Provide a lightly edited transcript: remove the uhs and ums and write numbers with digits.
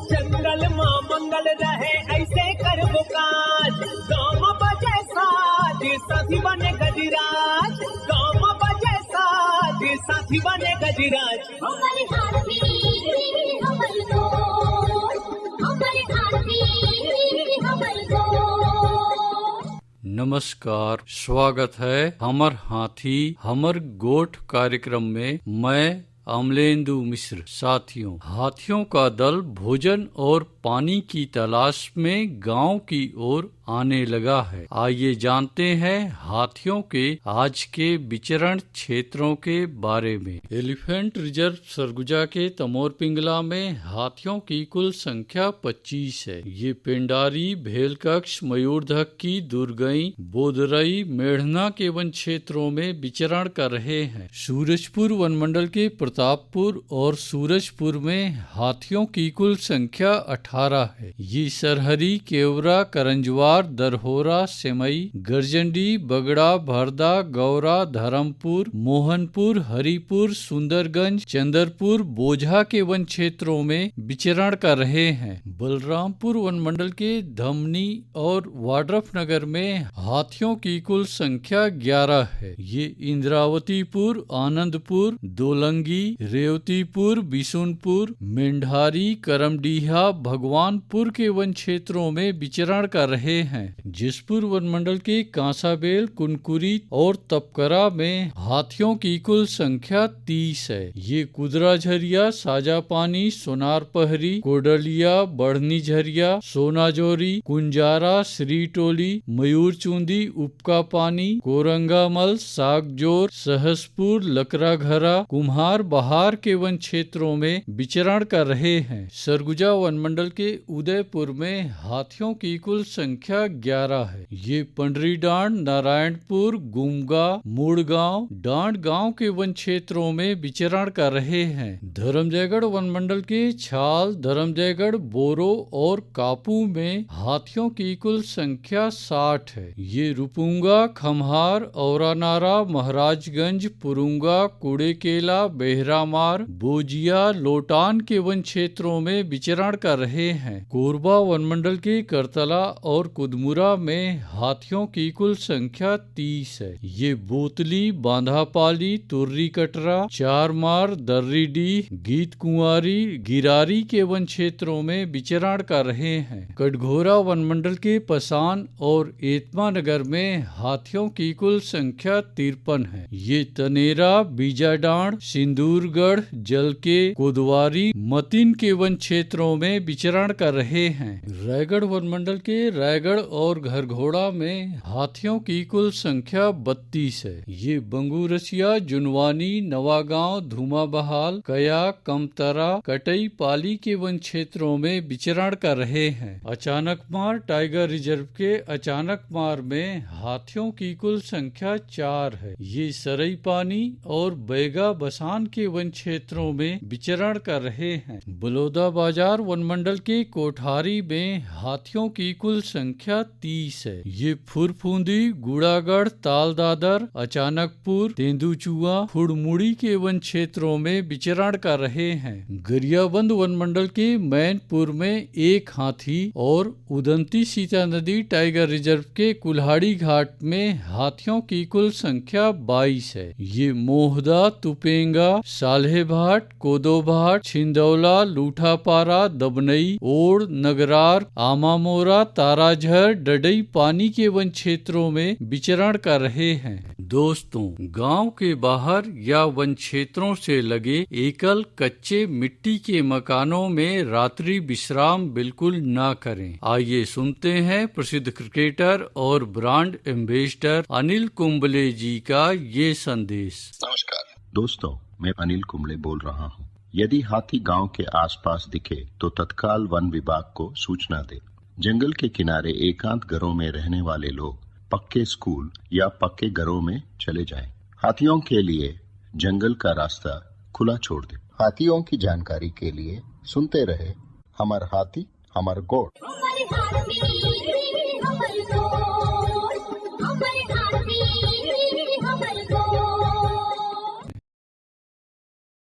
जंगल मां मंगल रहे ऐसे कर बुकाज, गाँव बजे साज साथी बने गजराज, गाँव बजे साज साथी बने गजराज। हमारे हाथी हमर दोस्त, हमारे हाथी हमर दोस्त। नमस्कार, स्वागत है हमर हाथी हमर गोठ कार्यक्रम में। मैं अमलेंदु मिश्र। साथियों, हाथियों का दल भोजन और पानी की तलाश में गांव की ओर आने लगा है। आइए जानते हैं हाथियों के आज के विचरण क्षेत्रों के बारे में। एलिफेंट रिजर्व सरगुजा के तमोर पिंगला में हाथियों की कुल संख्या 25 है। ये पेंडारी, भेलकक्ष, मयूरधक्की, दुर्गई, बोदरई, मेढ़ना के वन क्षेत्रों में विचरण कर रहे हैं। सूरजपुर वन मंडल के प्रतापपुर और सूरजपुर में हाथियों की कुल संख्या 18 है। ये सरहरी, केवरा, करंजवार, दरहोरा, सेमई, गरजंडी, बगड़ा, भरदा, गौरा, धर्मपुर, मोहनपुर, हरिपुर, सुंदरगंज, चंदरपुर, बोझा के वन क्षेत्रों में विचरण कर रहे हैं। बलरामपुर वन मंडल के धमनी और वाड्रफ नगर में हाथियों की कुल संख्या 11 है। ये इंद्रावतीपुर, आनंदपुर, दोलंगी, रेवतीपुर, बिशुनपुर, मेंढारी, करमडीहा, भगवानपुर के वन क्षेत्रों में विचरण कर रहे हैं। जिसपुर वन मंडल के कांसाबेल, कुनकुरी और तपकरा में हाथियों की कुल संख्या 30 है। ये कुदरा झरिया, साजा पानी, सोनार पहरी, कोडलिया, बढ़नी झरिया, सोनाजोरी, कुंजारा, श्री टोली, मयूर चूंदी, उपका पानी, कोरंगामल, सागजोर, सहसपुर, लकराघरा, कुम्हार बहार के वन क्षेत्रों में विचरण कर रहे हैं। सरगुजा वन मंडल के उदयपुर में हाथियों की कुल संख्या 11 है। ये पंडरी डांड, नारायणपुर, गुमगा, मुड़गांव, डांड गांव के वन क्षेत्रों में विचरण कर रहे हैं। धर्मजयगढ़ वन मंडल के छाल, धर्मजयगढ़, बोरो और कापू में हाथियों की कुल संख्या 60 है। ये रुपुंगा, खम्हार, औरानारा, महाराजगंज, पुरुंगा, कुड़ेकेला, बेहरामार, बोजिया, लोटान के वन क्षेत्रों में विचरण कर रहे हैं। कोरबा वन मंडल के करतला और कुदमुरा में हाथियों की कुल संख्या 30 है। ये बोतली, बांधापाली, तुर्री कटरा, चारमार, दर्रीडीह, गीत कुंवारी, गिरारी के वन क्षेत्रों में विचरण कर रहे हैं। कटघोरा वन मंडल के पसान और एतमा नगर में हाथियों की कुल संख्या 53 है। ये तनेरा, बीजाडांड, सिंदूरगढ़, जलके, कोदवारी, मतिन के वन क्षेत्रों में विचरण कर रहे हैं। रायगढ़ वन मंडल के रायगढ़ और घरघोड़ा में हाथियों की कुल संख्या 32 है। ये बंगूरसिया, जुनवानी, नवागांव, धुमाबहाल, कया, कमतरा, कटई पाली के वन क्षेत्रों में विचरण कर रहे हैं। अचानकमार टाइगर रिजर्व के अचानकमार में हाथियों की कुल संख्या 4 है। ये सरई पानी और बैगा बसान के वन क्षेत्रों में विचरण कर रहे हैं। बलौदा बाजार वन मंडल के कोठारी में हाथियों की कुल संख्या 30 है। ये फुरफुंदी, गुड़ागढ़, तालदादर, अचानकपुर, तेंदुचुआ, फुड़मुड़ी के वन क्षेत्रों में विचरण कर रहे हैं। गरियाबंद वन मंडल के मैनपुर में एक हाथी और उदंती सीता नदी टाइगर रिजर्व के कुल्हाड़ी घाट में हाथियों की कुल संख्या 22 है। ये मोहदा, तुपेंगा, साल्हेभाट, कोदोभाट, छिंदौला, लूठापारा, दबनई, ओड़, नगरार, आमामोरा, ताराझर, डडई पानी के वन क्षेत्रों में विचरण कर रहे हैं। दोस्तों, गांव के बाहर या वन क्षेत्रों से लगे एकल कच्चे मिट्टी के मकानों में रात्रि विश्राम बिल्कुल ना करें। आइए सुनते हैं प्रसिद्ध क्रिकेटर और ब्रांड एम्बेसडर अनिल कुंबले जी का ये संदेश। नमस्कार दोस्तों, मैं अनिल कुंबले बोल रहा हूँ। यदि हाथी गांव के आसपास दिखे तो तत्काल वन विभाग को सूचना दे। जंगल के किनारे एकांत घरों में रहने वाले लोग पक्के स्कूल या पक्के घरों में चले जाएं। हाथियों के लिए जंगल का रास्ता खुला छोड़ दे। हाथियों की जानकारी के लिए सुनते रहे हमार हाथी हमार गोठ।